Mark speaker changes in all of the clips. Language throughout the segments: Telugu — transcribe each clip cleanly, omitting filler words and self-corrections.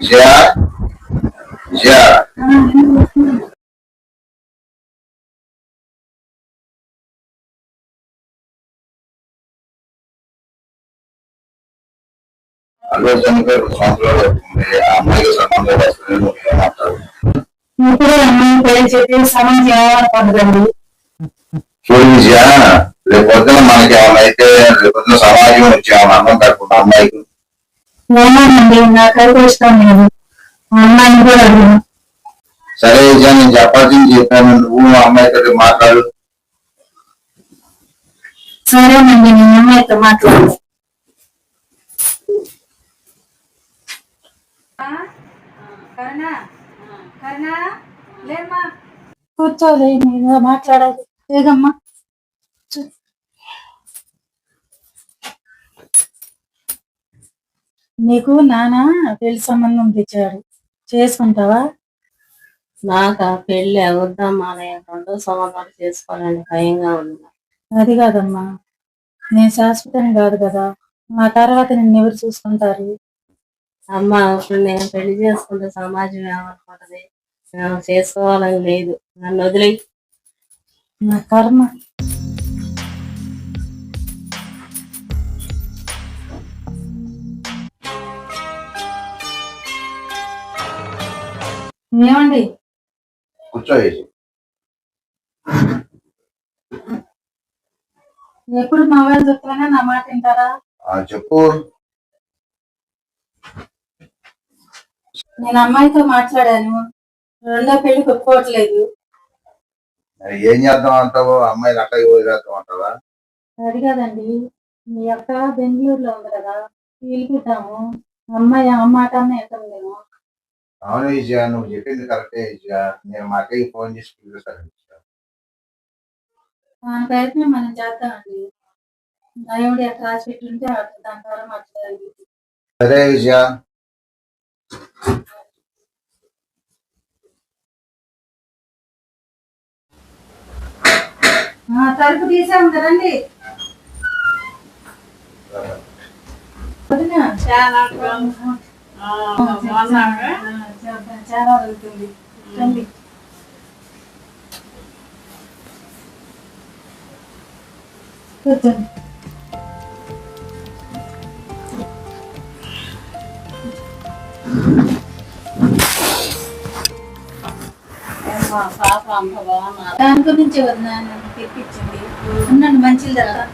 Speaker 1: విజయ విజయ ఆలోచనగా 2 సంవత్సరాలు అవుతుంది. ఆ అమ్మాయికి సంబంధం వస్తుంది. మాట్లాడు
Speaker 2: ఇప్పుడు అమ్మాయి పేరు చెప్పి సమాజం ఏమనుకుంటుందండి?
Speaker 1: చూడు విజయ, రేపు పొద్దున మనకి ఏమైనా అయితే రేపు పొద్దున సమాజం వచ్చి ఏమైనా అన్నం కట్టుకుంటా అమ్మాయికి.
Speaker 2: ఏమోనండి, నాకైతే ఇష్టం లేదు. అమ్మాయిని కూడా అడిగాను.
Speaker 1: సరే విజయ, నేను చెప్పాల్సింది చెప్పాను. నువ్వు అమ్మాయితో మాట్లాడు.
Speaker 2: సరేనండి, నేను అమ్మాయితో మాట్లాడు. కూర్చోలే, నేను మాట్లాడాలి. ఏదమ్మా నీకు నాన్న పెళ్లి సంబంధం తెచ్చాడు, చేసుకుంటావా?
Speaker 3: నాకు పెళ్లి అవద్దమ్మా, నేను 2 సంవత్సరాలు చేసుకోవాలని భయంగా ఉంది.
Speaker 2: అది కాదమ్మా, నేను శాశ్వతం కాదు కదా, మా తర్వాత నిన్ను ఎవరు చూసుకుంటారు?
Speaker 3: అమ్మ, ఇప్పుడు నేను పెళ్లి చేసుకుంటే సమాజం ఏమనుకుంటది? నేను చేసుకోవాలని లేదు, నన్ను వదిలే.
Speaker 2: నా కర్మ. ఏమండి?
Speaker 1: కూర్చో.
Speaker 2: ఎప్పుడు మొబైల్ చెప్తానే నా మాట వింటారా?
Speaker 1: చెప్పు.
Speaker 2: నేను అమ్మాయితో మాట్లాడాను, 2వ పెళ్లికి ఒప్పుకోవట్లేదు.
Speaker 1: ఏం చేద్దాం అంటావు? అమ్మాయిని అక్కడికి వదిలేద్దాం అంటావా?
Speaker 2: అది కాదండి, మీ అక్క బెంగళూరులో ఉంది కదా, పిలిపిద్దాము. అమ్మాయి ఆ మాట అన్న వెళ్తాము.
Speaker 1: అవును విజయ, నువ్వు చెప్పింది కరెక్టే విజయ. నేను మా అక్కకి ఫోన్ చేసి పిలుస్తాను.
Speaker 2: మన ప్రయత్నం మనం చేద్దామండి. దేవుడు ఎక్కడ రాసి పెట్టుంటే దాని ద్వారా మాట్లాడాలి.
Speaker 1: సరే విజయ.
Speaker 2: తలుపు తీసాము కదండి. చాలా వెళ్తుంది. రండి. కూర్చోండి. దాని గురించి వదిన నన్ను తెప్పించింది. ఉండండి, మంచిది కదా.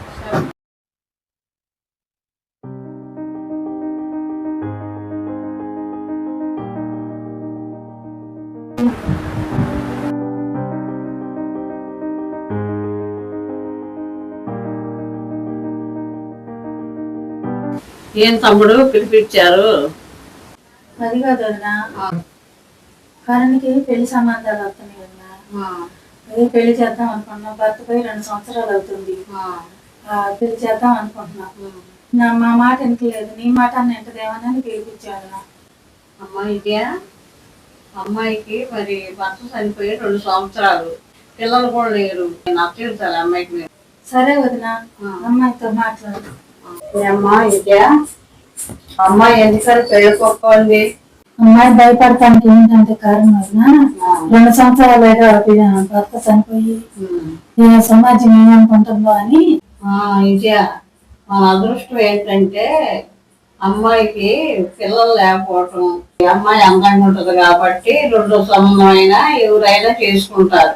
Speaker 3: ఏం తమ్ముడు పిలిపించారు?
Speaker 2: అది కాదు వదిన, కరణ్కి పెళ్లి సంబంధాలు అవుతున్నాయి వదిన. అదే పెళ్లి చేద్దాం అనుకుంటున్నాం. భర్త పోయి 2 సంవత్సరాలు అవుతుంది. పెళ్లి చేద్దాం అనుకుంటున్నాం. మా మాట వినట్లేదు, నీ మాట అన్న ఎంతదేమని పిలిపించాడు.
Speaker 3: అమ్మాయికి మరి భర్త చనిపోయి 2 సంవత్సరాలు, పిల్లలు కూడా లేరు. నచ్చించాలి అమ్మాయికి.
Speaker 2: సరే వదిన, అమ్మాయితో మాట్లాడు.
Speaker 3: అమ్మాయి ఎందుకని పెళ్ళిపోతుంది?
Speaker 2: అమ్మాయి భయపడటానికి ఏంటంటే కారణం వదిన, 2 సంవత్సరాలు అయితే భర్త చనిపోయి సమాజం ఏమనుకుంటుందో అని.
Speaker 3: విజయ, మన అదృష్టం ఏంటంటే అమ్మాయికి పిల్లలు లేకపోవటం. అమ్మాయి అందంగా ఉంటది కాబట్టి 2వ సంబంధం అయినా ఎవరైనా చేసుకుంటారు.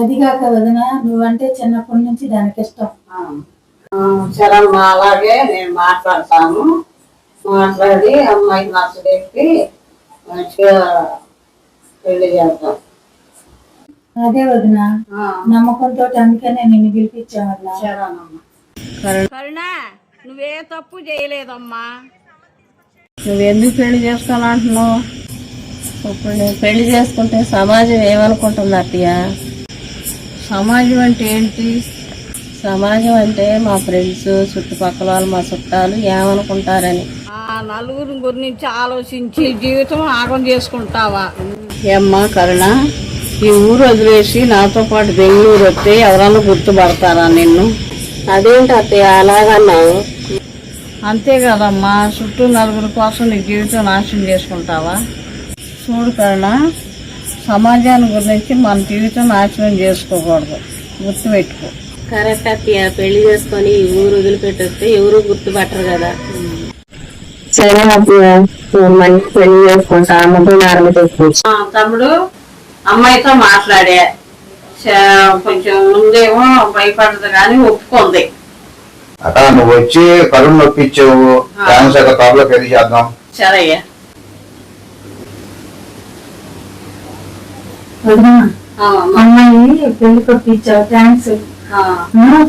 Speaker 2: అదిగాక వదిన, నువ్వంటే చిన్నప్పటి నుంచి దానికి ఇష్టం.
Speaker 3: సరే అమ్మా, అలాగే నేను మాట్లాడతాను. మాట్లాడి అమ్మాయికి నచ్చజెప్పి మంచిగా పెళ్లి చేద్దాం.
Speaker 2: అదే వదిన, నమ్మకంతో అందుకనే నిన్ను పిలిపించావన్నా.
Speaker 4: కరుణ, నువ్వే తప్పు చేయలేదమ్మా.
Speaker 3: నువ్వెందుకు పెళ్లి చేసుకోవాలంటున్నావు? ఇప్పుడు నేను పెళ్లి చేసుకుంటే సమాజం ఏమనుకుంటుంది అత్తయ్య?
Speaker 4: సమాజం అంటే ఏంటి?
Speaker 3: సమాజం అంటే మా ఫ్రెండ్స్, చుట్టుపక్కల వాళ్ళు, మా చుట్టాలు ఏమనుకుంటారని.
Speaker 4: ఆ నలుగురి గురించి ఆలోచించి జీవితం ఆగం చేసుకుంటావా?
Speaker 3: ఏమ్మా కరుణ, ఈ ఊరు వదిలేసి నాతో పాటు బెంగళూరు వస్తే ఎవరన్నా గుర్తుపడతారా నిన్ను? అదేంటి అత్తయ్య అలాగన్నావు?
Speaker 4: అంతే కదమ్మా, చుట్టూ నలుగురి కోసం నీ జీవితం నాశనం చేసుకుంటావా? చూడు కరుణ, సమాజాన్ని గురించి మన జీవితం నాశనం చేసుకోకూడదు, గుర్తుపెట్టుకో.
Speaker 3: కరెక్ట్ అత్తయ్య, పెళ్లి చేసుకొని ఈ ఊరు వదిలిపెట్టేస్తే ఎవరు గుర్తుపట్టరు కదా.
Speaker 5: సరే అత్తయ్య, మంచి పెళ్లి చేసుకుంటా, అమ్మతో ఆరంభించుకుంటా.
Speaker 3: తమ్ముడు అమ్మాయితో మాట్లాడే, కొంచెం ముందేమో భయపడదు కానీ ఒప్పుకుంది.
Speaker 1: అక్క నువ్వు వచ్చి కరుణ్ నొప్పించావు, థ్యాంక్స్ అక్క, త్వరలో పెళ్లి చేద్దాం.
Speaker 3: సరే అయ్యా.
Speaker 2: వదినా, అమ్మాయి పెళ్లి కొట్టించావు, థ్యాంక్స్.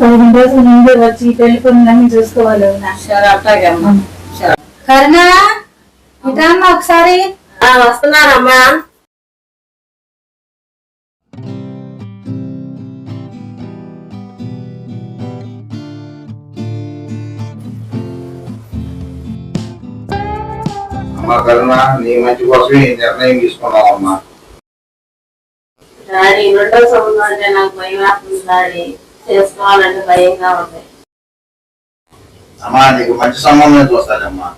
Speaker 2: 15 రోజులు ముందే వచ్చి పెళ్లి పనులన్నీ చూసుకోవాలి వదినా.
Speaker 3: సరే అట్లాగే అమ్మా.
Speaker 2: కరుణ, ఇట్రా అమ్మా ఒకసారి.
Speaker 3: వస్తున్నానమ్మా.
Speaker 1: అమ్మా కరుణ, నీ మంచి కోసమే ఈ నిర్ణయం తీసుకున్నావమ్మా.
Speaker 3: డాడీ, రెండో సంబంధం అంటే నాకు భయం వేస్తుంది డాడీ, చేసుకోవాలంటే భయంగా ఉంది.
Speaker 1: అమ్మా నీకు మంచి సంబంధం చూస్తానమ్మా.